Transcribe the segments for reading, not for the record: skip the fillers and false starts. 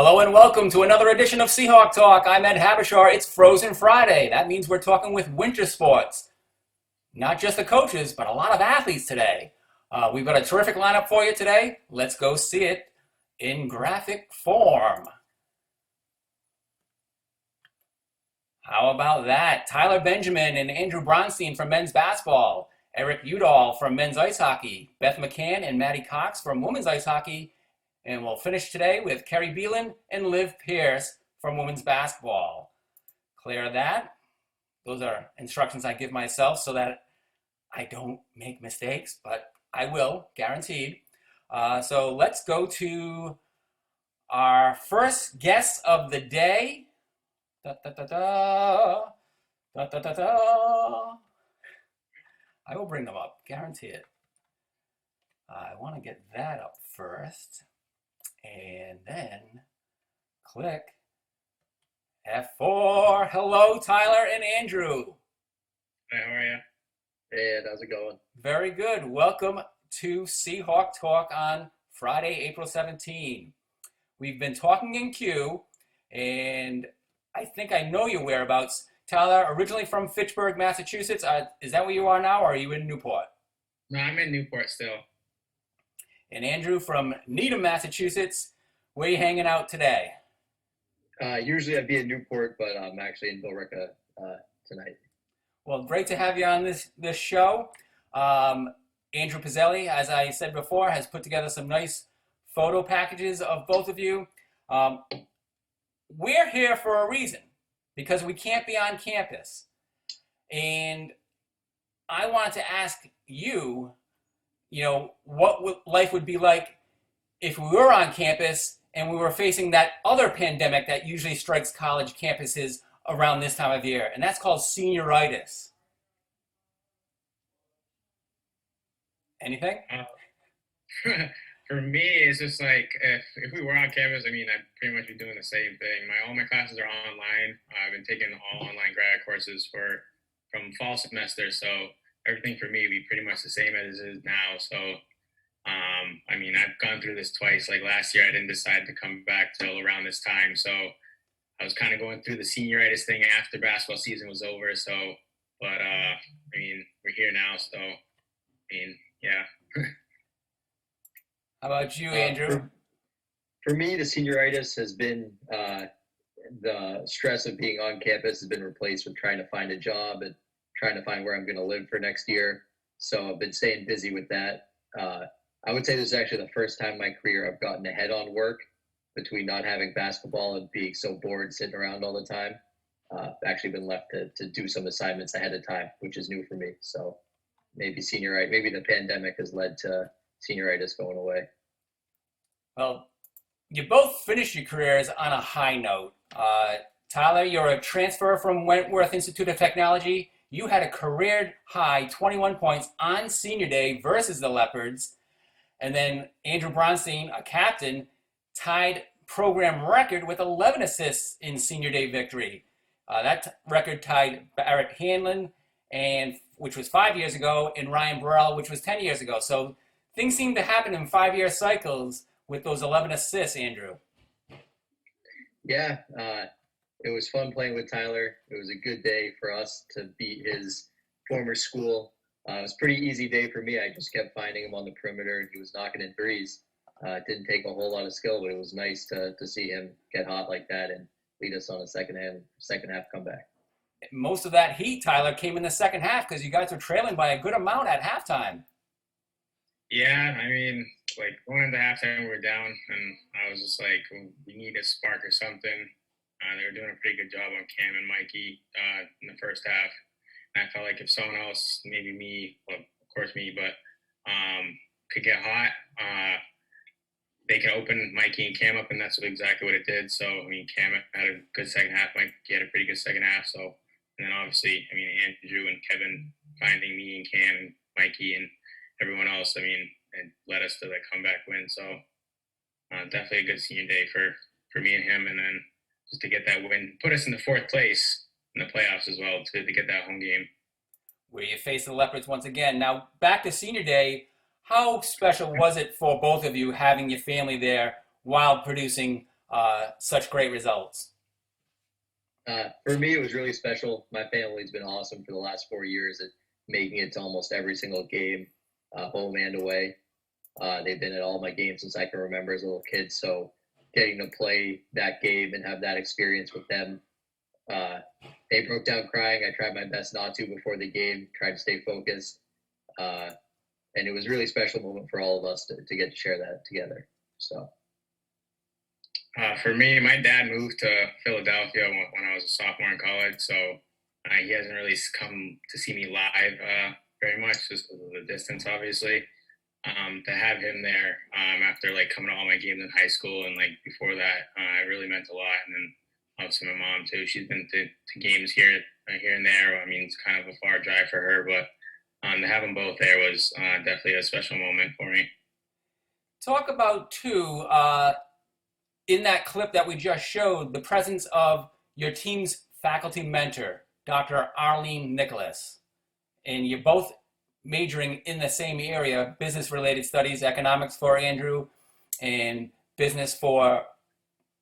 Hello and welcome to another edition of Seahawk Talk. I'm Ed Habishar. It's Frozen Friday. That means we're talking with winter sports. Not just the coaches, but a lot of athletes today. We've got a terrific lineup for you today. Let's go see it in graphic form. How about that? Tyler Benjamin and Andrew Bronstein from men's basketball. Erik Udahl from men's ice hockey. Beth McCann and Maddie Cox from women's ice hockey. And we'll finish today with Kerri Beland and Liv Pierce from women's basketball. Clear that. Those are instructions I give myself so that I don't make mistakes, but I will, guaranteed. So let's go to our first guest of the day. Da, da, da, da. Da, da, da, da. I will bring them up, guarantee it. I want to get that up first. And then click F4. Hello, Tyler and Andrew. Hey, how are you? Hey, Ed, how's it going? Very good. Welcome to Seahawk Talk on Friday, April 17. We've been talking in Q, and I think I know your whereabouts. Tyler, originally from Fitchburg, Massachusetts. Is that where you are now, or are you in Newport? No, I'm in Newport still. And Andrew from Needham, Massachusetts. Where are you hanging out today? Usually I'd be in Newport, but I'm actually in Billerica tonight. Well, great to have you on this show. Andrew Pizzelli, as I said before, has put together some nice photo packages of both of you. We're here for a reason, because we can't be on campus. And I wanted to ask you, what life would be like if we were on campus and we were facing that other pandemic that usually strikes college campuses around this time of year, and that's called senioritis. Anything? For me, it's just like if we were on campus, I'd pretty much be doing the same thing. All my classes are online. I've been taking all online grad courses from fall semester, so everything for me would be pretty much the same as it is now. So, I've gone through this twice. Like last year, I didn't decide to come back till around this time. So I was kind of going through the senioritis thing after basketball season was over. So, but we're here now. So, yeah. How about you, Andrew? For me, the senioritis has been the stress of being on campus has been replaced with trying to find a job and trying to find where I'm going to live for next year. So I've been staying busy with that. I would say this is actually the first time in my career I've gotten ahead on work between not having basketball and being so bored sitting around all the time. I've actually been left to do some assignments ahead of time, which is new for me. So maybe the pandemic has led to senioritis going away. Well, you both finished your careers on a high note. Tyler, you're a transfer from Wentworth Institute of Technology. You had a career high 21 points on senior day versus the Leopards. And then Andrew Bronstein, a captain, tied program record with 11 assists in senior day victory. That record tied Barrett Hanlon, which was 5 years ago, and Ryan Burrell, which was 10 years ago. So things seem to happen in 5-year cycles with those 11 assists, Andrew. Yeah, it was fun playing with Tyler. It was a good day for us to beat his former school. It was a pretty easy day for me. I just kept finding him on the perimeter, and he was knocking in threes. It didn't take a whole lot of skill, but it was nice to see him get hot like that and lead us on a second half comeback. Most of that heat, Tyler, came in the second half because you guys were trailing by a good amount at halftime. Yeah, going into halftime, we were down, and I was just like, we need a spark or something. They were doing a pretty good job on Cam and Mikey in the first half. And I felt like if someone else, maybe me, well, of course me, but could get hot, they could open Mikey and Cam up, and that's exactly what it did. So, Cam had a good second half. Mikey had a pretty good second half. So, and then obviously, Andrew and Kevin finding me and Cam and Mikey and everyone else, it led us to the comeback win. So, definitely a good senior day for me and him. And then just to get that win, put us in the fourth place in the playoffs as well, to get that home game. Where you face the Leopards once again. Now, back to senior day, how special was it for both of you having your family there while producing such great results? For me, it was really special. My family's been awesome for the last 4 years at making it to almost every single game, home and away. They've been at all my games since I can remember as a little kid. So getting to play that game and have that experience with them, they broke down crying. I tried my best not to before the game, tried to stay focused. And it was a really special moment for all of us to get to share that together. So. For me, my dad moved to Philadelphia when I was a sophomore in college, so he hasn't really come to see me live very much, just because of the distance, obviously. To have him there after like coming to all my games in high school and like before that, it really meant a lot. And then obviously my mom too. She's been to games here and there. I mean, it's kind of a far drive for her, but to have them both there was definitely a special moment for me. Talk about too. In that clip that we just showed, the presence of your team's faculty mentor, Dr. Arlene Nicholas. And you're both majoring in the same area, business-related studies, economics for Andrew and business for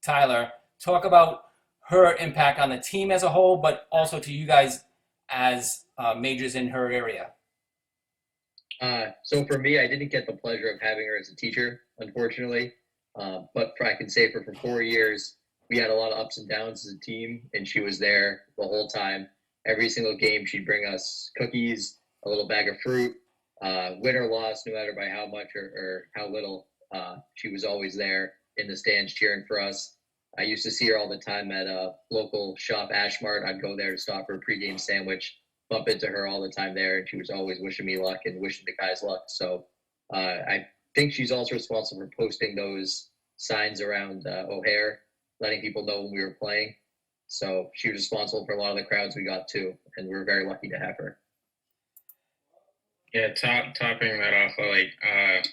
Tyler. Talk about her impact on the team as a whole, but also to you guys as majors in her area. So for me, I didn't get the pleasure of having her as a teacher, unfortunately. But I can say for 4 years, we had a lot of ups and downs as a team, and she was there the whole time. Every single game, she'd bring us cookies, a little bag of fruit, win or loss, no matter by how much or how little. She was always there in the stands cheering for us. I used to see her all the time at a local shop, Ashmart. I'd go there to stop for a pregame sandwich, bump into her all the time there, and she was always wishing me luck and wishing the guys luck. So I think she's also responsible for posting those signs around O'Hare, letting people know when we were playing. So she was responsible for a lot of the crowds we got too, and we were very lucky to have her. Yeah, topping that off,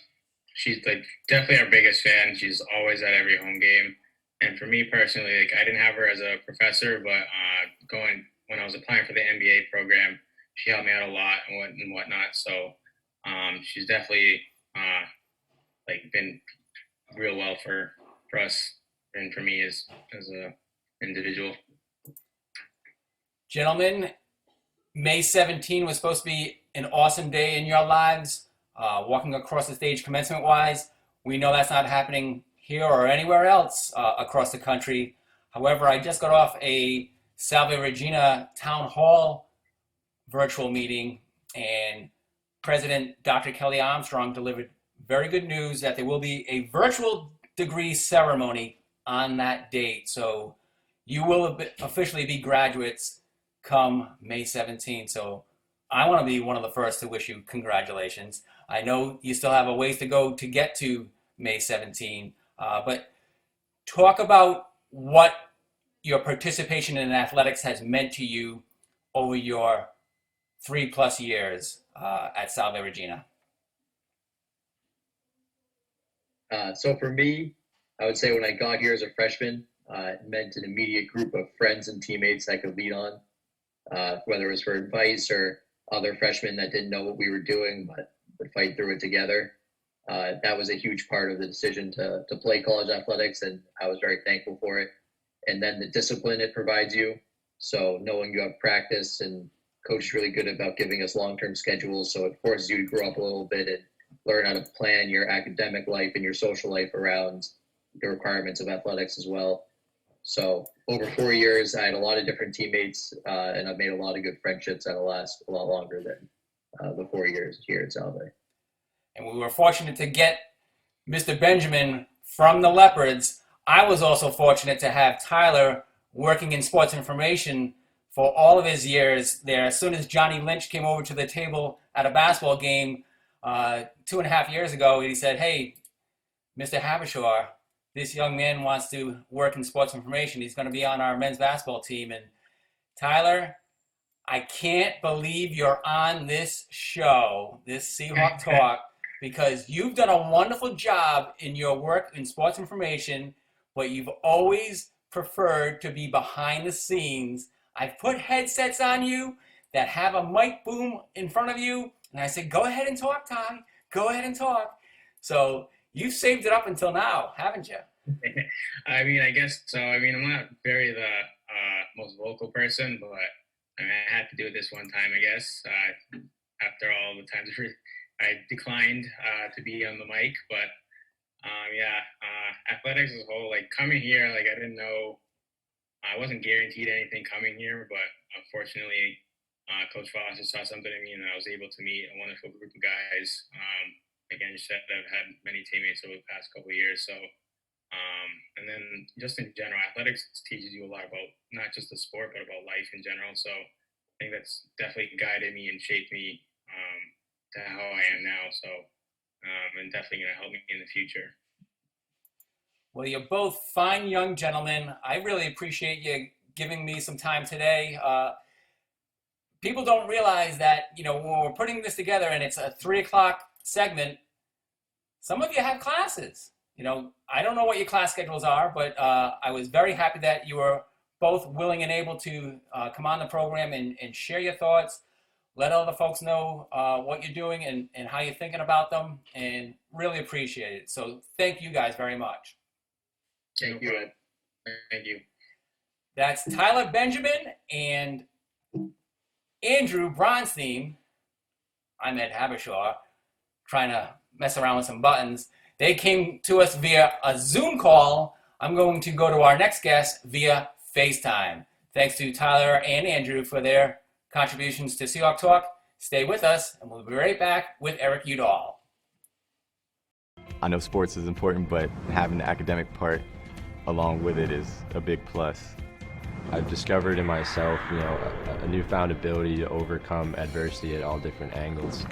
she's like definitely our biggest fan. She's always at every home game. And for me personally, like I didn't have her as a professor, but when I was applying for the MBA program, she helped me out a lot and whatnot. So she's definitely been real well for us and for me as a individual. Gentlemen, May 17 was supposed to be an awesome day in your lives, walking across the stage commencement-wise. We know that's not happening here or anywhere else across the country. However, I just got off a Salve Regina Town Hall virtual meeting, and President Dr. Kelly Armstrong delivered very good news that there will be a virtual degree ceremony on that date. So you will officially be graduates come May 17. So I want to be one of the first to wish you congratulations. I know you still have a ways to go to get to May 17, but talk about what your participation in athletics has meant to you over your 3+ years at Salve Regina. So for me, I would say when I got here as a freshman, it meant an immediate group of friends and teammates I could lean on, whether it was for advice or other freshmen that didn't know what we were doing but would fight through it together. That was a huge part of the decision to play college athletics, and I was very thankful for it. And then the discipline it provides you. So knowing you have practice, and coach is really good about giving us long-term schedules, so it forces you to grow up a little bit and learn how to plan your academic life and your social life around the requirements of athletics as well. So over 4 years, I had a lot of different teammates, and I've made a lot of good friendships that'll last a lot longer than the 4 years here at Salve. And we were fortunate to get Mr. Benjamin from the Leopards. I was also fortunate to have Tyler working in sports information for all of his years there. As soon as Johnny Lynch came over to the table at a basketball game 2.5 years ago, he said, "Hey, Mr. Havishore, this young man wants to work in sports information. He's going to be on our men's basketball team." And Tyler, I can't believe you're on this show, this Seahawk Talk, because you've done a wonderful job in your work in sports information, but you've always preferred to be behind the scenes. I've put headsets on you that have a mic boom in front of you, and I said, "Go ahead and talk, Ty. Go ahead and talk." So you've saved it up until now, haven't you? I mean, I guess so. I mean, I'm not very the most vocal person, but I mean, I had to do it this one time, I guess. After all the times I declined to be on the mic, but yeah, athletics as a whole, like coming here, like I didn't know, I wasn't guaranteed anything coming here, but unfortunately, Coach Foster saw something in me, and I was able to meet a wonderful group of guys. Again, you said I've had many teammates over the past couple of years, so and then just in general, athletics teaches you a lot about not just the sport, but about life in general. So I think that's definitely guided me and shaped me to how I am now. So, and definitely going to help me in the future. Well, you're both fine young gentlemen. I really appreciate you giving me some time today. People don't realize that, when we're putting this together and it's a 3 o'clock segment, some of you have classes. I don't know what your class schedules are, but I was very happy that you were both willing and able to come on the program and share your thoughts, let other folks know what you're doing and how you're thinking about them, and really appreciate it. So thank you guys very much. Thank you, Ed. Thank you. That's Tyler Benjamin and Andrew Bronstein. I'm Ed Habishaw, trying to mess around with some buttons. They came to us via a Zoom call. I'm going to go to our next guest via FaceTime. Thanks to Tyler and Andrew for their contributions to Seahawk Talk. Stay with us, and we'll be right back with Erik Udahl. I know sports is important, but having the academic part along with it is a big plus. I've discovered in myself, a newfound ability to overcome adversity at all different angles.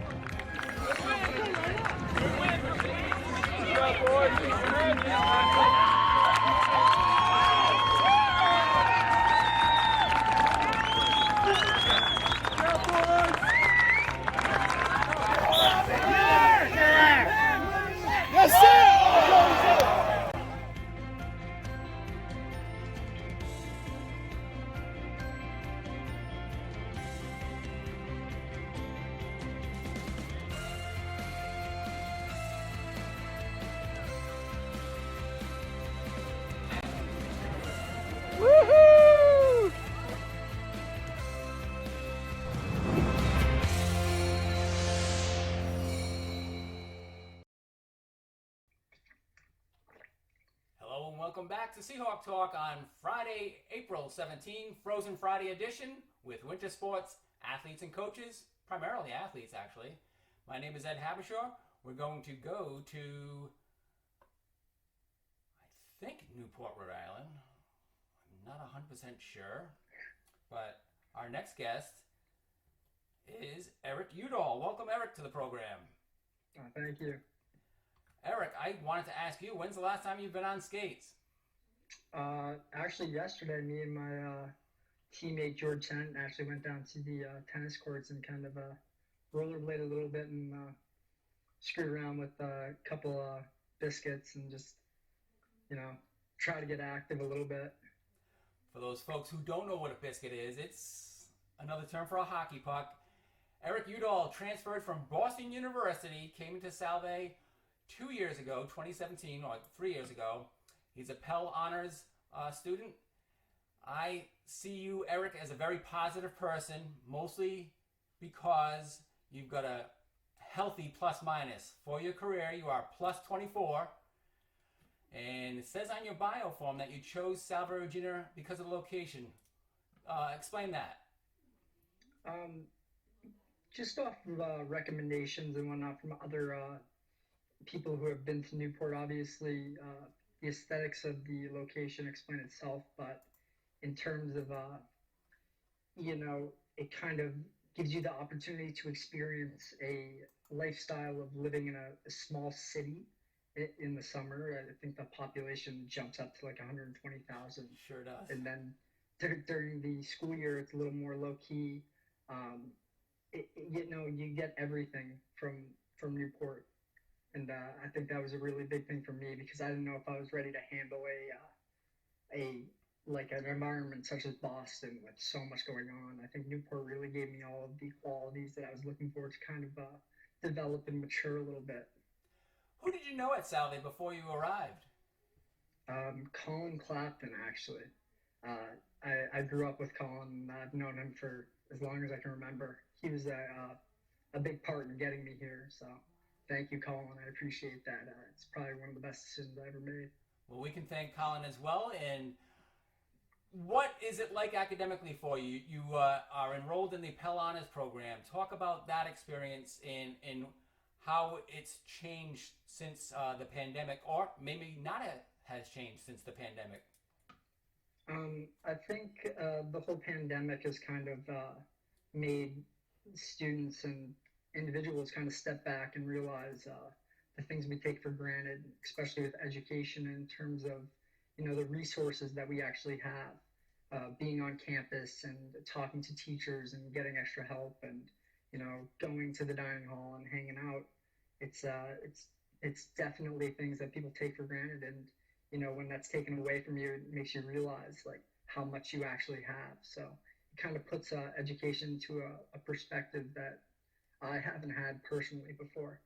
Hello and welcome back to Seahawk Talk on Friday, April 17, Frozen Friday edition with winter sports, athletes and coaches, primarily athletes actually. My name is Ed Habishaw. We're going to go to, I think, Newport, Rhode Island. I'm not 100% sure, but our next guest is Erik Udahl. Welcome, Erik, to the program. Oh, thank you. Erik, I wanted to ask you, when's the last time you've been on skates? Actually, yesterday, me and my teammate George Tennant actually went down to the tennis courts and kind of rollerbladed a little bit and screwed around with a couple biscuits and just, try to get active a little bit. For those folks who don't know what a biscuit is, it's another term for a hockey puck. Erik Udahl transferred from Boston University, came into Salve 2 years ago, 2017, or 3 years ago. He's a Pell Honors student. I see you, Erik, as a very positive person, mostly because you've got a healthy plus-minus. For your career, you are plus 24. And it says on your bio form that you chose Salve, Virginia because of the location. Explain that. Just off of recommendations and whatnot from other people who have been to Newport. Obviously, the aesthetics of the location explain itself, but in terms of, it kind of gives you the opportunity to experience a lifestyle of living in a small city in the summer. I think the population jumps up to like 120,000. Sure does. And then during the school year, it's a little more low key. You get everything from Newport. And I think that was a really big thing for me because I didn't know if I was ready to handle an environment such as Boston with so much going on. I think Newport really gave me all of the qualities that I was looking for to kind of develop and mature a little bit. Who did you know at Salve before you arrived? Colin Clapton, actually. I grew up with Colin. I've known him for as long as I can remember. He was a big part in getting me here. So thank you, Colin. I appreciate that. It's probably one of the best decisions I ever made. Well, we can thank Colin as well. And what is it like academically for you? You are enrolled in the Pell Honors program. Talk about that experience and how it's changed since the pandemic, or maybe not has changed since the pandemic. I think the whole pandemic has kind of made students and individuals kind of step back and realize the things we take for granted, especially with education in terms of, the resources that we actually have, being on campus and talking to teachers and getting extra help and, going to the dining hall and hanging out. It's definitely things that people take for granted. And, when that's taken away from you, it makes you realize like how much you actually have. So it kind of puts education to a perspective that I haven't had personally before.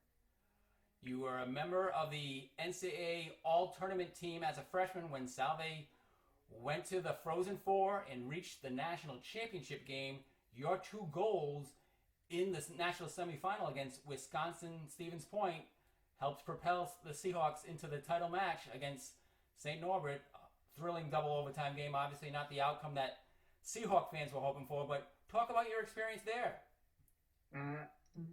You were a member of the NCAA All-Tournament team as a freshman when Salve went to the Frozen Four and reached the national championship game. Your 2 goals in the national semifinal against Wisconsin Stevens Point helped propel the Seahawks into the title match against St. Norbert. Thrilling double overtime game. Obviously not the outcome that Seahawk fans were hoping for, but talk about your experience there.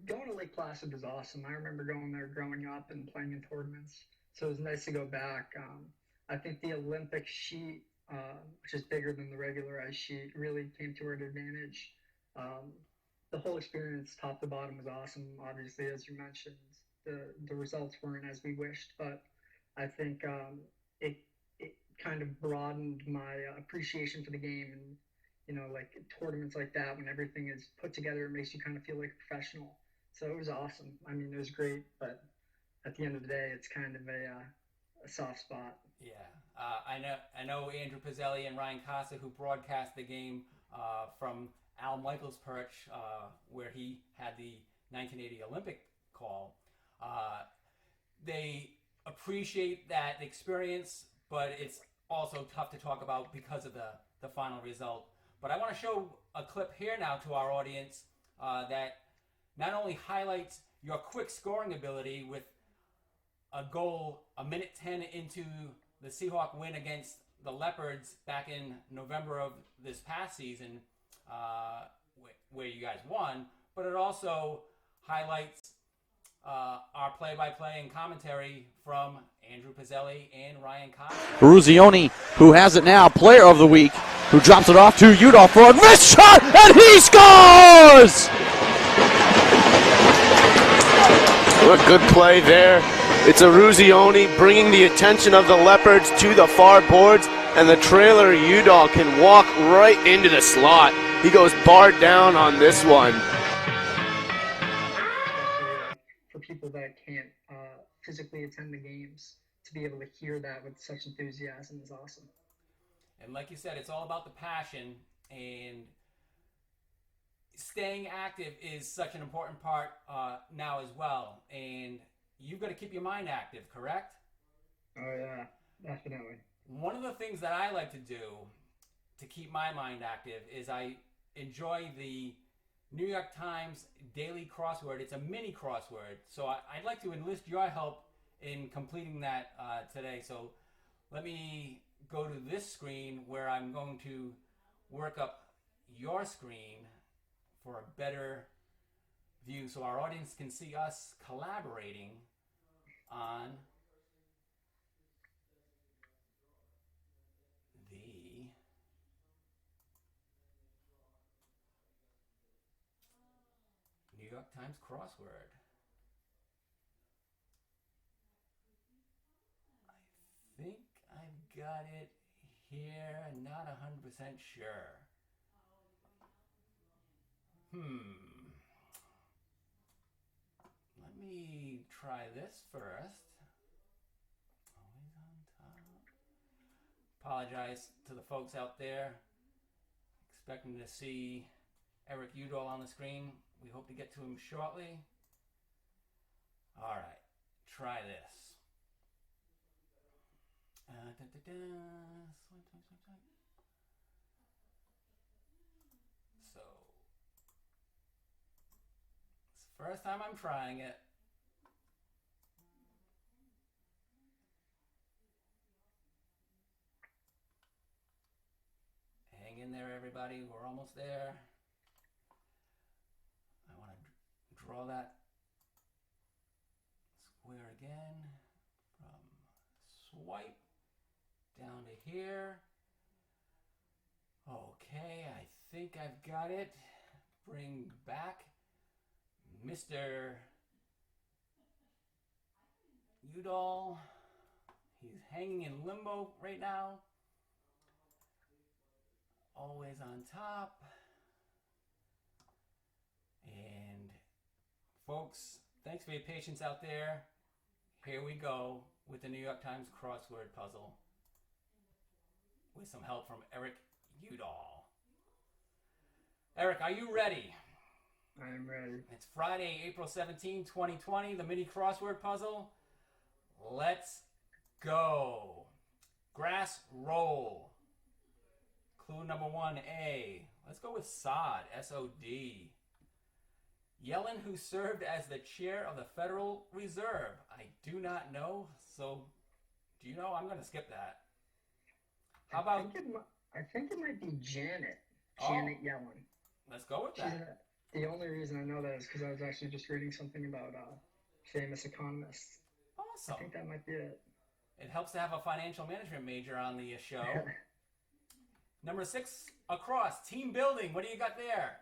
Going to Lake Placid was awesome. I remember going there growing up and playing in tournaments, so it was nice to go back. I think the Olympic sheet, which is bigger than the regular ice sheet, really came to our advantage. The whole experience, top to bottom, was awesome. Obviously, as you mentioned, the results weren't as we wished, but I think it kind of broadened my appreciation for the game. And like tournaments like that, when everything is put together, it makes you kind of feel like a professional. So it was awesome. I mean, it was great, but at the end of the day, it's kind of a soft spot. Yeah, I know Andrew Pizzelli and Ryan Costa, who broadcast the game from Al Michaels' perch, where he had the 1980 Olympic call. They appreciate that experience, but it's also tough to talk about because of the final result. But I want to show a clip here now to our audience that not only highlights your quick scoring ability with a goal a minute 10 into the Seahawk win against the Leopards back in November of this past season, where you guys won, but it also highlights our play-by-play and commentary from Andrew Pizzelli and Ryan Cox. Ruzioni, who has it now, player of the week, who drops it off to Udahl for a missed shot, and he scores! What good play there. It's a Ruzioni bringing the attention of the Leopards to the far boards, and the trailer Udahl can walk right into the slot. He goes barred down on this one. For people that can't physically attend the games, to be able to hear that with such enthusiasm is awesome. And like you said, it's all about the passion, and staying active is such an important part now as well. And you've got to keep your mind active, correct? Oh yeah, definitely. One of the things that I like to do to keep my mind active is I enjoy the New York Times Daily Crossword. It's a mini crossword. So I'd like to enlist your help in completing that today. So let me go to this screen where I'm going to work up your screen for a better view so our audience can see us collaborating on the New York Times crossword. I think I've got it here, not 100% sure. Let me try this first. Always on top. Apologize to the folks out there. Expecting to see Erik Udahl on the screen. We hope to get to him shortly. All right, try this. So, it's the first time I'm trying it. Hang in there, everybody. We're almost there. I want to draw that square again from swipe down to here. Okay, I think I've got it. Bring back Mr. Udahl. He's hanging in limbo right now. Always on top. And folks, thanks for your patience out there. Here we go with the New York Times crossword puzzle with some help from Erik Udahl. Erik, are you ready? I'm ready. It's Friday, April 17, 2020, the mini crossword puzzle. Let's go. Grass roll. Clue number 1A. Let's go with sod, S-O-D. Yellen, who served as the chair of the Federal Reserve. I do not know, so do you know? I'm going to skip that. How about... I think it might be Janet. Oh. Janet Yellen. Let's go with that. The only reason I know that is because I was actually just reading something about famous economists. Awesome. I think that might be it. It helps to have a financial management major on the show. Number 6, across, team building. What do you got there?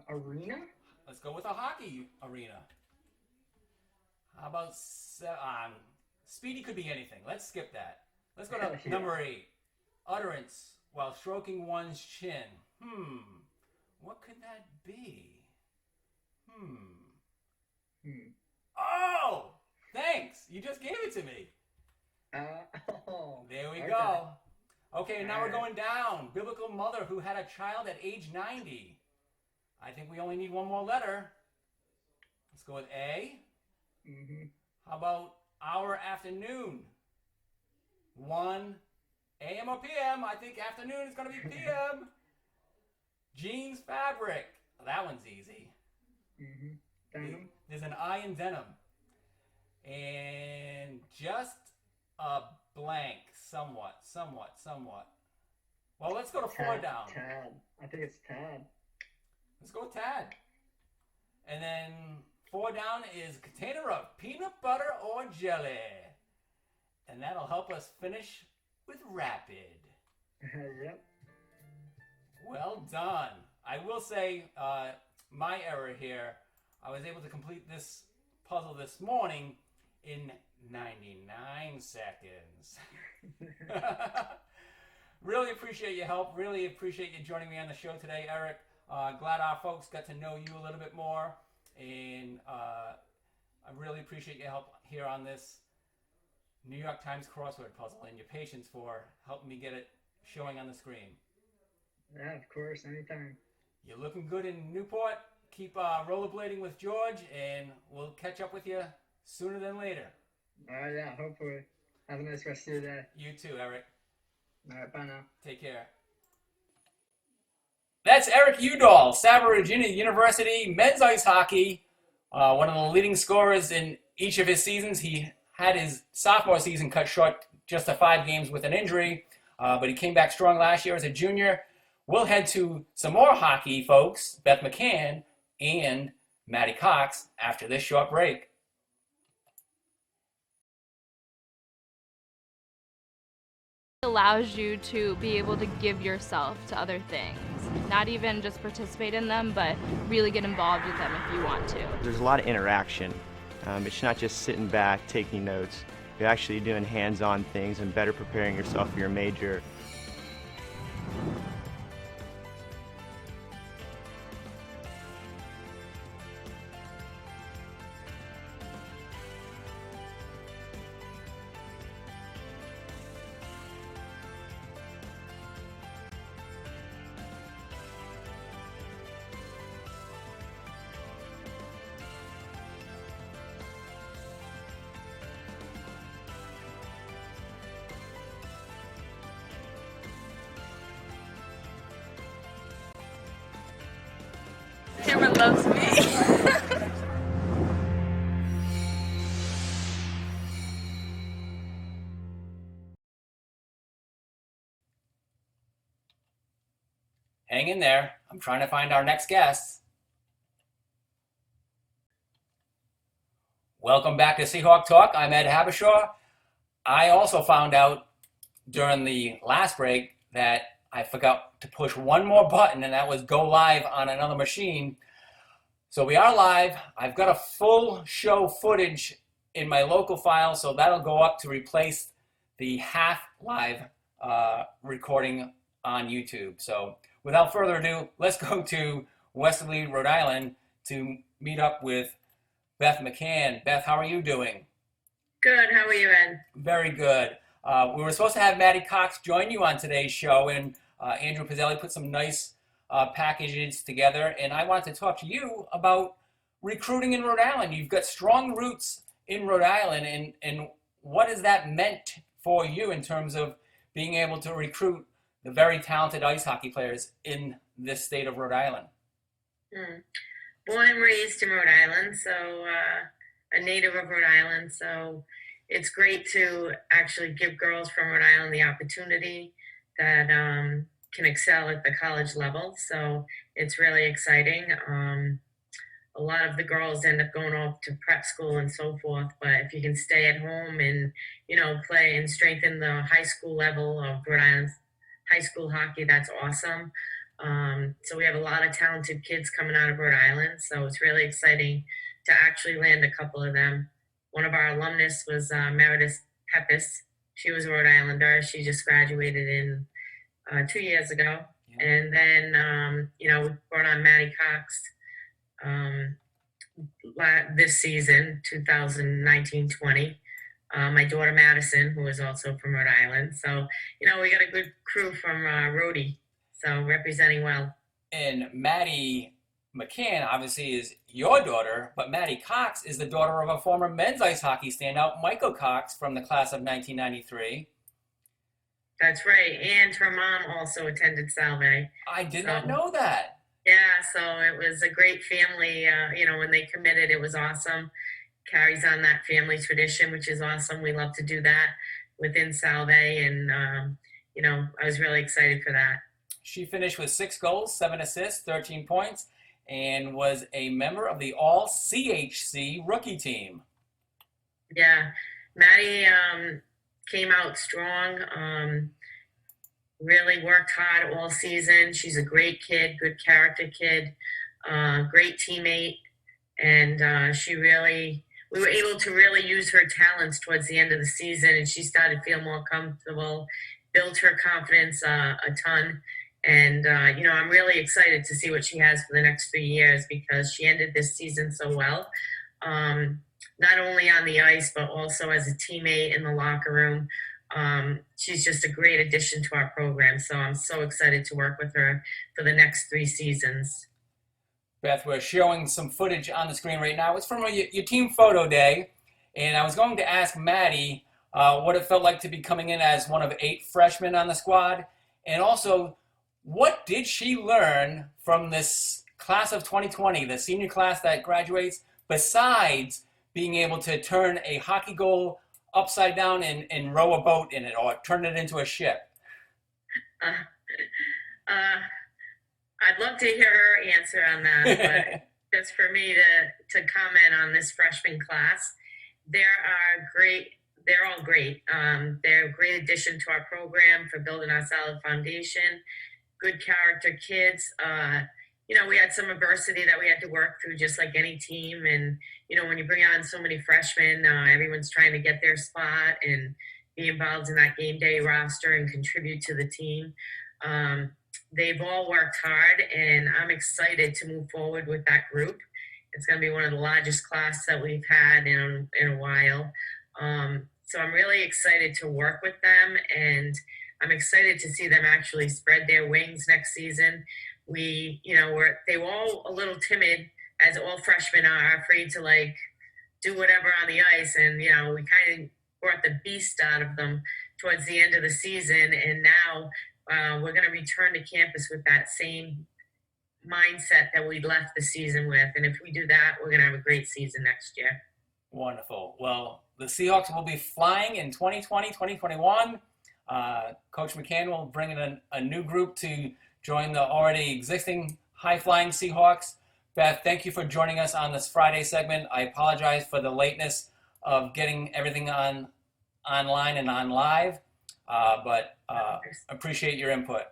Arena? Let's go with a hockey arena. How about Speedy could be anything. Let's skip that. Let's go to number 8. Utterance while stroking one's chin. What could that be? Oh! Thanks! You just gave it to me. There we go. Okay, now we're going down. Biblical mother who had a child at age 90. I think we only need one more letter. Let's go with A. How about our afternoon? 1 a.m. or p.m.? I think afternoon is going to be p.m. Jeans fabric. That one's easy. Denim. There's an I in denim. And just a blank. Somewhat. Well, let's go to 4 down. Tad. I think it's Tad. Let's go with Tad. And then 4 down is a container of peanut butter or jelly. And that'll help us finish with rapid. Yep. Well done. I will say my error here. I was able to complete this puzzle this morning in 99 seconds. Really appreciate your help. Really appreciate you joining me on the show today, Erik. Glad our folks got to know you a little bit more. And I really appreciate your help here on this New York Times crossword puzzle and your patience for helping me get it showing on the screen. Yeah, of course, anytime. You're looking good in Newport. Keep rollerblading with George, and we'll catch up with you sooner than later. Yeah, hopefully. Have a nice rest of your day. You too, Erik. All right, bye now. Take care. That's Erik Udahl, Savile Virginia University men's ice hockey. One of the leading scorers in each of his seasons. He had his sophomore season cut short just to 5 games with an injury, but he came back strong last year as a junior. We'll head to some more hockey, folks. Beth McCann and Maddie Cox after this short break. Allows you to be able to give yourself to other things, not even just participate in them, but really get involved with them if you want to. There's a lot of interaction. It's not just sitting back taking notes. You're actually doing hands-on things and better preparing yourself for your major. Hang in there. I'm trying to find our next guest. Welcome back to Seahawk Talk. I'm Ed Habishaw. I also found out during the last break that I forgot to push one more button, and that was go live on another machine. So we are live. I've got a full show footage in my local file, so that'll go up to replace the half live recording on YouTube. So without further ado, let's go to Westerly, Rhode Island to meet up with Beth McCann. Beth, how are you doing? Good. How are you, Ed? Very good. We were supposed to have Maddie Cox join you on today's show, and Andrew Pizzelli put some nice packages together, and I wanted to talk to you about recruiting in Rhode Island. You've got strong roots in Rhode Island, and what has that meant for you in terms of being able to recruit the very talented ice hockey players in this state of Rhode Island? Born and raised in Rhode Island, so a native of Rhode Island, so it's great to actually give girls from Rhode Island the opportunity that can excel at the college level. So it's really exciting. A lot of the girls end up going off to prep school and so forth, but if you can stay at home and, you know, play and strengthen the high school level of Rhode Island's high school hockey, that's awesome. So we have a lot of talented kids coming out of Rhode Island, so it's really exciting to actually land a couple of them. One of our alumnus was Meredith Pepis. She was a Rhode Islander. She just graduated in 2 years ago. Yeah. And then, you know, we brought on Maddie Cox this season, 2019-20. My daughter Madison, who is also from Rhode Island. So, you know, we got a good crew from Rhody, so representing well. And Maddie McCann obviously is your daughter, but Maddie Cox is the daughter of a former men's ice hockey standout, Michael Cox, from the class of 1993. That's right. And her mom also attended Salve. I did not know that. Yeah, so it was a great family. You know, when they committed, it was awesome. Carries on that family tradition, which is awesome. We love to do that within Salve, and, you know, I was really excited for that. She finished with 6 goals, 7 assists, 13 points, and was a member of the All-CHC rookie team. Yeah, Maddie came out strong, really worked hard all season. She's a great kid, good character kid, great teammate, and we were able to really use her talents towards the end of the season, and she started to feel more comfortable, built her confidence a ton. And, you know, I'm really excited to see what she has for the next 3 years because she ended this season so well, not only on the ice, but also as a teammate in the locker room. She's just a great addition to our program. So I'm so excited to work with her for the next 3 seasons. Beth, we're showing some footage on the screen right now. It's from your team photo day. And I was going to ask Maddie what it felt like to be coming in as one of 8 freshmen on the squad. And also, what did she learn from this class of 2020, the senior class that graduates, besides being able to turn a hockey goal upside down and row a boat in it or turn it into a ship? I'd love to hear her answer on that, but just for me to comment on this freshman class, they're all great. They're a great addition to our program for building our solid foundation. Good character kids. You know, we had some adversity that we had to work through just like any team. And, you know, when you bring on so many freshmen, everyone's trying to get their spot and be involved in that game day roster and contribute to the team. They've all worked hard, and I'm excited to move forward with that group. It's going to be one of the largest class that we've had in a while. So I'm really excited to work with them, and I'm excited to see them actually spread their wings next season. They were all a little timid, as all freshmen are, afraid to like do whatever on the ice. And, you know, we kind of brought the beast out of them towards the end of the season. And now we're going to return to campus with that same mindset that we left the season with. And if we do that, we're going to have a great season next year. Wonderful. Well, the Seahawks will be flying in 2020, 2021. Coach McCann will bring in a new group to join the already existing high-flying Seahawks. Beth, thank you for joining us on this Friday segment. I apologize for the lateness of getting everything online and on live, but appreciate your input.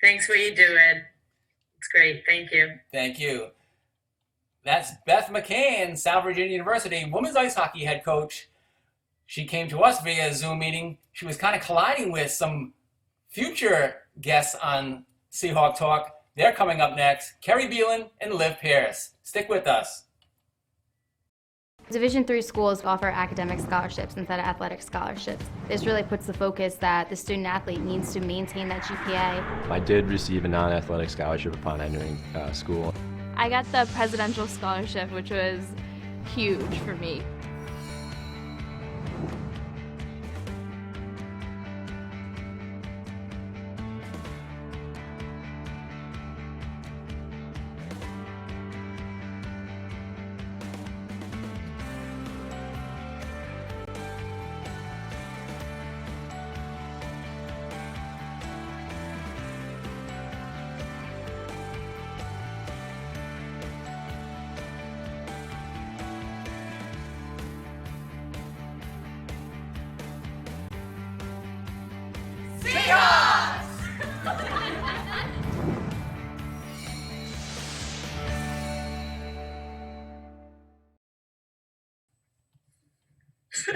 Thanks for what you do, Ed. It's great. Thank you. Thank you. That's Beth McCann, South Virginia University women's ice hockey head coach. She came to us via Zoom meeting. She was kind of colliding with some future guests on Seahawk Talk. They're coming up next. Kerri Beland and Liv Pierce. Stick with us. Division III schools offer academic scholarships instead of athletic scholarships. This really puts the focus that the student athlete needs to maintain that GPA. I did receive a non-athletic scholarship upon entering school. I got the presidential scholarship, which was huge for me.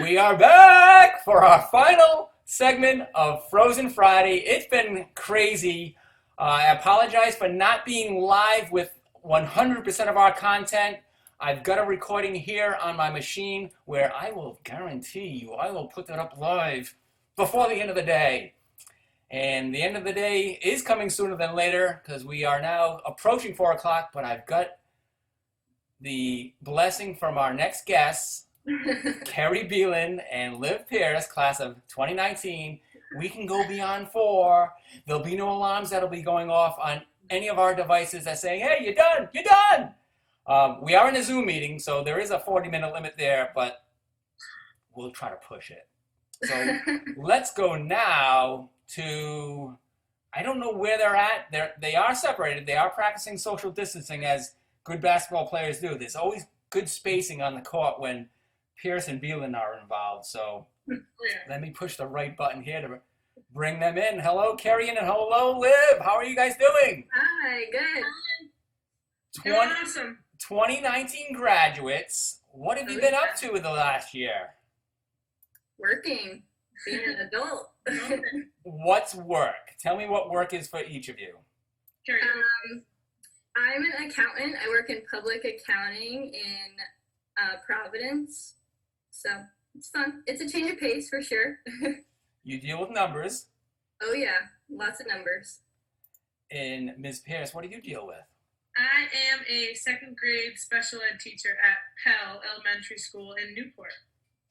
We are back for our final segment of Frozen Friday. It's been crazy. I apologize for not being live with 100% of our content. I've got a recording here on my machine where I will guarantee you I will put that up live before the end of the day. And the end of the day is coming sooner than later because we are now approaching 4 o'clock, but I've got the blessing from our next guests, Kerri Beland and Liv Pierce, class of 2019. We can go beyond 4. There'll be no alarms that'll be going off on any of our devices that say, hey, you're done, you're done. We are in a Zoom meeting, so there is a 40-minute limit there, but we'll try to push it. So let's go now to, I don't know where they're at. They are separated. They are practicing social distancing as good basketball players do. There's always good spacing on the court when Pierce and Beland are involved. So let me push the right button here to bring them in. Hello, Kerri, and hello, Liv. How are you guys doing? Hi, good. Awesome. 2019 graduates. What have you been up to the last year? Working, being an adult. What's work? Tell me what work is for each of you. I'm an accountant. I work in public accounting in Providence. So it's fun. It's a change of pace for sure. You deal with numbers. Oh yeah, lots of numbers. And Ms. Pierce, what do you deal with? I am a second grade special ed teacher at Pell Elementary School in Newport.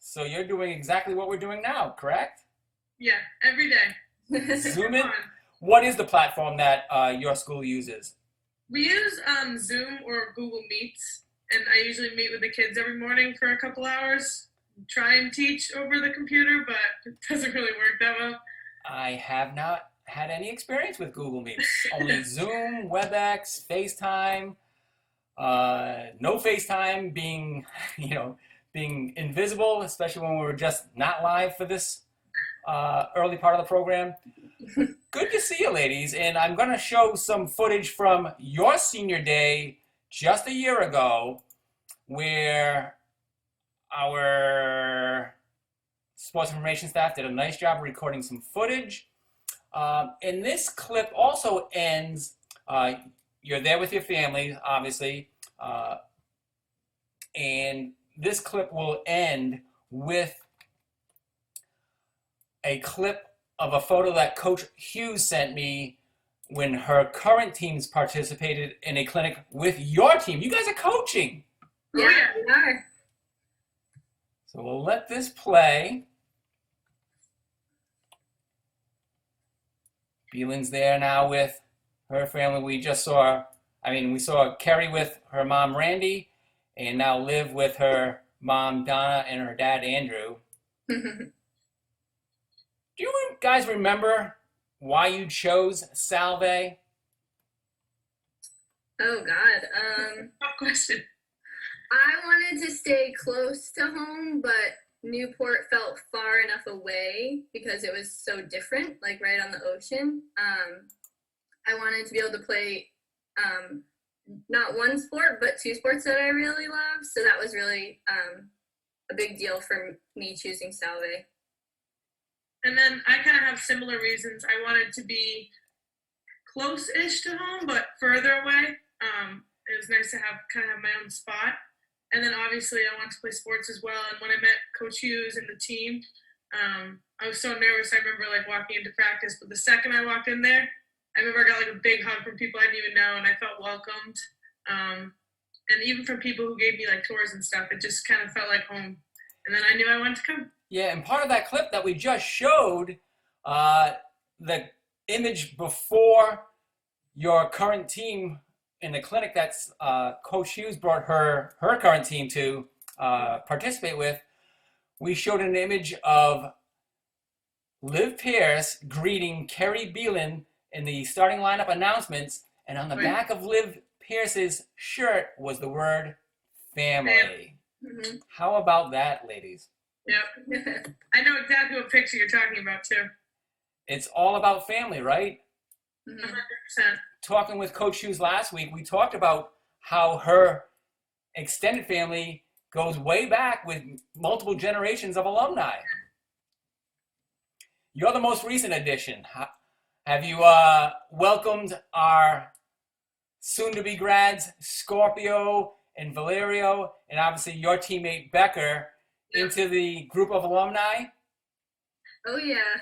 So you're doing exactly what we're doing now, correct? Yeah, every day. Zoom in. What is the platform that your school uses? We use Zoom or Google Meets, and I usually meet with the kids every morning for a couple hours. Try and teach over the computer, but it doesn't really work that well. I have not had any experience with Google Meets. Only Zoom, WebEx, FaceTime. No FaceTime being, being invisible, especially when we were just not live for this early part of the program. Good to see you, ladies. And I'm going to show some footage from your senior day just a year ago where our sports information staff did a nice job recording some footage. And this clip also ends, you're there with your family, obviously, and this clip will end with a clip of a photo that Coach Hughes sent me when her current teams participated in a clinic with your team. You guys are coaching. Yeah, we are. So we'll let this play. Beland's there now with her family. We saw Kerri with her mom, Randy, and now Liv with her mom, Donna, and her dad, Andrew. Do you guys remember why you chose Salve? Oh God. Tough question. I wanted to stay close to home, but Newport felt far enough away because it was so different, like right on the ocean. I wanted to be able to play not one sport, but two sports that I really love. So that was really a big deal for me choosing Salve. And then I kind of have similar reasons. I wanted to be close-ish to home, but further away. It was nice to have my own spot. And then obviously I wanted to play sports as well. And when I met Coach Hughes and the team, I was so nervous. I remember like walking into practice, but the second I walked in there, I remember I got like a big hug from people I didn't even know, and I felt welcomed. And even from people who gave me like tours and stuff, it just kind of felt like home. And then I knew I wanted to come. Yeah, and part of that clip that we just showed, the image before your current team in the clinic that's Coach Hughes brought her current team to participate with, we showed an image of Liv Pierce greeting Kerri Beland in the starting lineup announcements, and on the back of Liv Pierce's shirt was the word family. Mm-hmm. How about that, ladies? Yep. I know exactly what picture you're talking about too. It's all about family, right? 100%. Talking with Coach Hughes last week, we talked about how her extended family goes way back with multiple generations of alumni. You're the most recent addition. Have you welcomed our soon-to-be grads, Scorpio and Valerio, and obviously your teammate Becker, into the group of alumni? Oh yeah.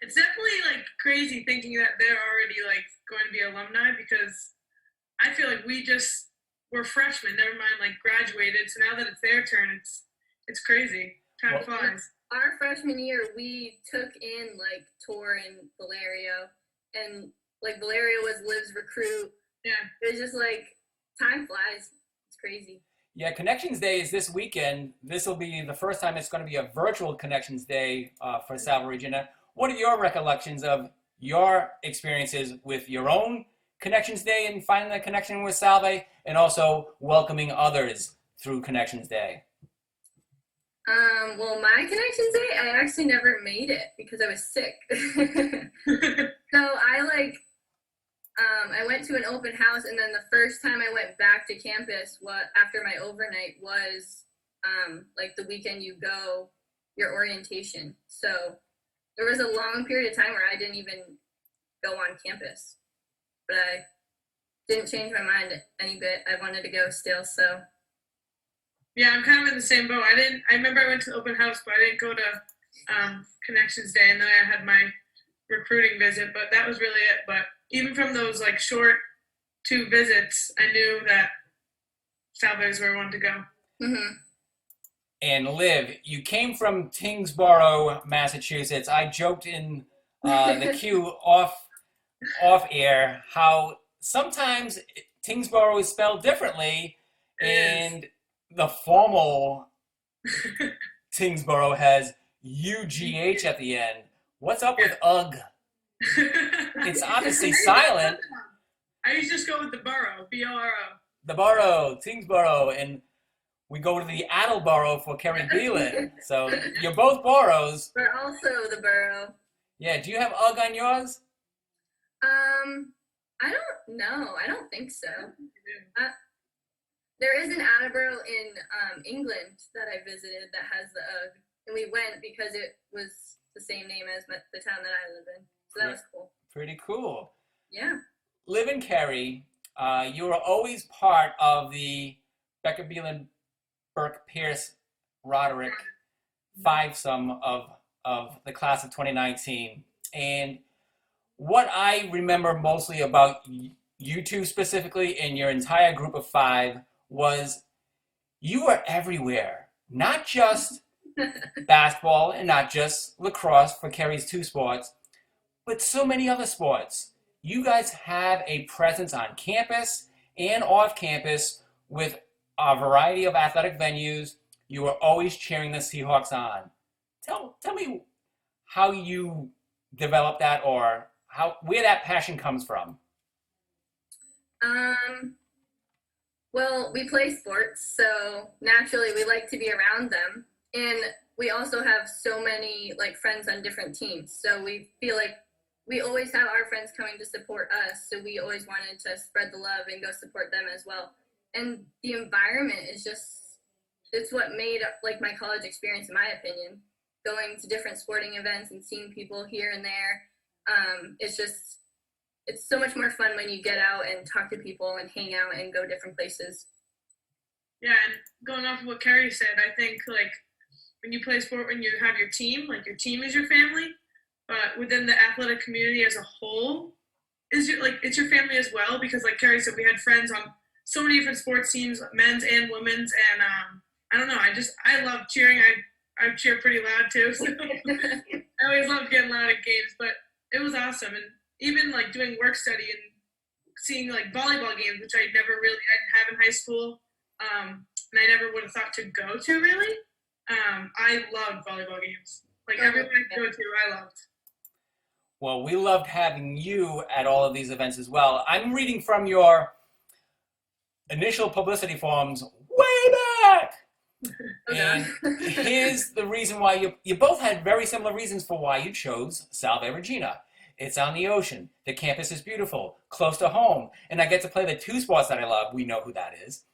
It's definitely like crazy thinking that they're already like going to be alumni, because I feel like we're freshmen, never mind like graduated. So now that it's their turn, it's crazy. Time flies. Our freshman year, we took in like Tor and Valerio, and like Valerio was Liv's recruit. Yeah. It was just like time flies. It's crazy. Yeah, Connections Day is this weekend. This will be the first time it's going to be a virtual Connections Day for Salve Regina. What are your recollections of your experiences with your own Connections Day and finding the connection with Salve, and also welcoming others through Connections Day? Well, my Connections Day, I actually never made it because I was sick. So I went to an open house, and then the first time I went back to campus after my overnight was like the weekend you go, your orientation. So there was a long period of time where I didn't even go on campus, but I didn't change my mind any bit. I wanted to go still, so. Yeah, I'm kind of in the same boat. I remember I went to the open house, but I didn't go to Connections Day, and then I had my recruiting visit, but that was really it. But even from those like short 2 visits, I knew that Salve is where I wanted to go. Mm-hmm. And Liv, you came from Tingsboro, Massachusetts. I joked in the queue off air how sometimes Tingsboro is spelled differently, and the formal Tingsboro has UGH at the end. What's up with UG? It's obviously silent. I used to just go with the borough, B-O-R-O. The borough, Tingsboro, and we go to the Attleboro for Kerri Beland. So you're both boroughs. We're also the borough. Yeah, do you have UG on yours? I don't know. I don't think so. There is an Attleboro in England that I visited that has the UG, and we went because it was the same name as the town that I live in. So that was cool. Pretty cool. Yeah. Liv and Kerri, you were always part of the Becker, Beland, Burke, Pierce, Roderick fivesome of the class of 2019. And what I remember mostly about you two specifically and your entire group of 5 was you were everywhere, not just basketball and not just lacrosse for Kerri's 2 sports, but so many other sports. You guys have a presence on campus and off campus with a variety of athletic venues. You are always cheering the Seahawks on. Tell me how you developed that, or where that passion comes from. Well, we play sports, so naturally we like to be around them. And we also have so many like friends on different teams. So we feel like we always have our friends coming to support us. So we always wanted to spread the love and go support them as well. And the environment is just, it's what made like my college experience, in my opinion. Going to different sporting events and seeing people here and there. It's so much more fun when you get out and talk to people and hang out and go different places. Yeah, and going off of what Kerri said, I think like when you play sport, when you have your team, like your team is your family, but within the athletic community as a whole, it's your family as well. Because like Kerri said, we had friends on so many different sports teams, men's and women's, and I don't know, I love cheering. I cheer pretty loud too. So I always love getting loud at games, but it was awesome. And even like doing work study and seeing like volleyball games, which I didn't have in high school, and I never would have thought to go to really. I loved volleyball games. Like everyone I go to, I loved. Well, we loved having you at all of these events as well. I'm reading from your initial publicity forms way back. And here's the reason why you both had very similar reasons for why you chose Salve Regina. It's on the ocean. The campus is beautiful, close to home, and I get to play the two sports that I love. We know who that is.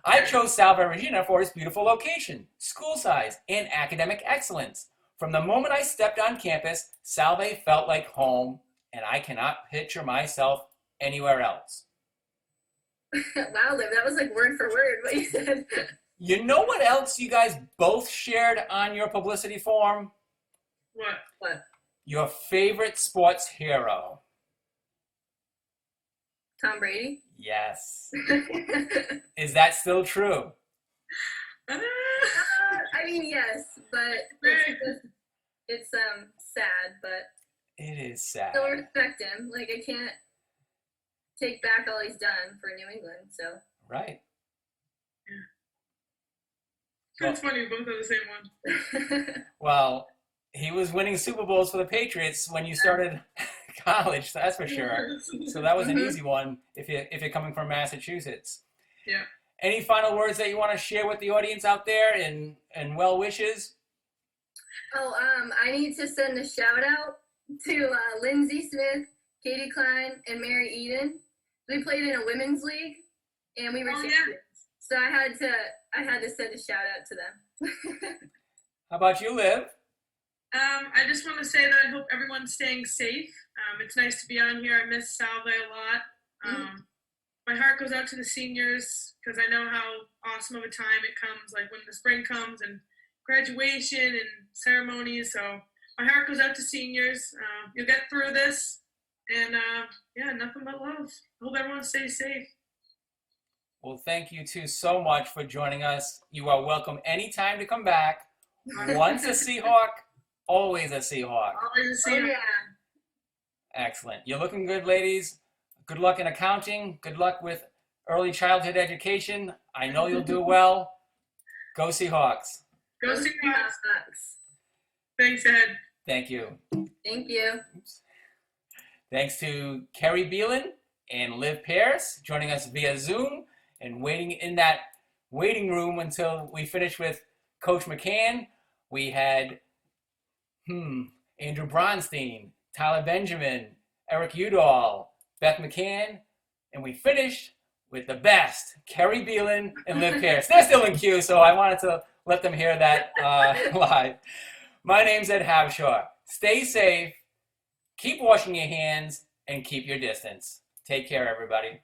I chose Salve Regina for its beautiful location, school size, and academic excellence. From the moment I stepped on campus, Salve felt like home, and I cannot picture myself anywhere else. Wow, Liv, that was like word for word what you said. You know what else you guys both shared on your publicity form? What? Your favorite sports hero. Tom Brady? Yes. Is that still true? I mean, yes, but it's sad, but it is sad. Still respect him. Like, I can't take back all he's done for New England, so. Right. It's funny, we both have the same one. Well, he was winning Super Bowls for the Patriots when you started college, that's for sure. So that was an easy one if you're coming from Massachusetts. Yeah. Any final words that you want to share with the audience out there and well wishes? Oh, I need to send a shout out to Lindsay Smith, Katie Klein, and Mary Eden. We played in a women's league, and we were champions. Yeah. So I had to send a shout out to them. How about you, Liv? I just want to say that I hope everyone's staying safe. It's nice to be on here. I miss Salve a lot. My heart goes out to the seniors because I know how awesome of a time it comes, like when the spring comes and graduation and ceremonies. So my heart goes out to seniors. You'll get through this. And yeah, nothing but love. Hope everyone stays safe. Well, thank you two so much for joining us. You are welcome anytime to come back. Once a Seahawk, always a Seahawk. Always a Seahawk. Oh, yeah. Excellent. You're looking good, ladies. Good luck in accounting. Good luck with early childhood education. I know you'll do well. Go Seahawks. Go Seahawks. Thanks, Ed. Thank you. Thank you. Oops. Thanks to Kerri Beland and Liv Pierce joining us via Zoom and waiting in that waiting room until we finish with Coach McCann. We had Andrew Bronstein, Tyler Benjamin, Erik Udahl, Beth McCann, and we finished with the best, Kerri Beland and Liv Pierce. They're still in queue, so I wanted to let them hear that live. My name's Ed Havshaw. Stay safe, keep washing your hands, and keep your distance. Take care, everybody.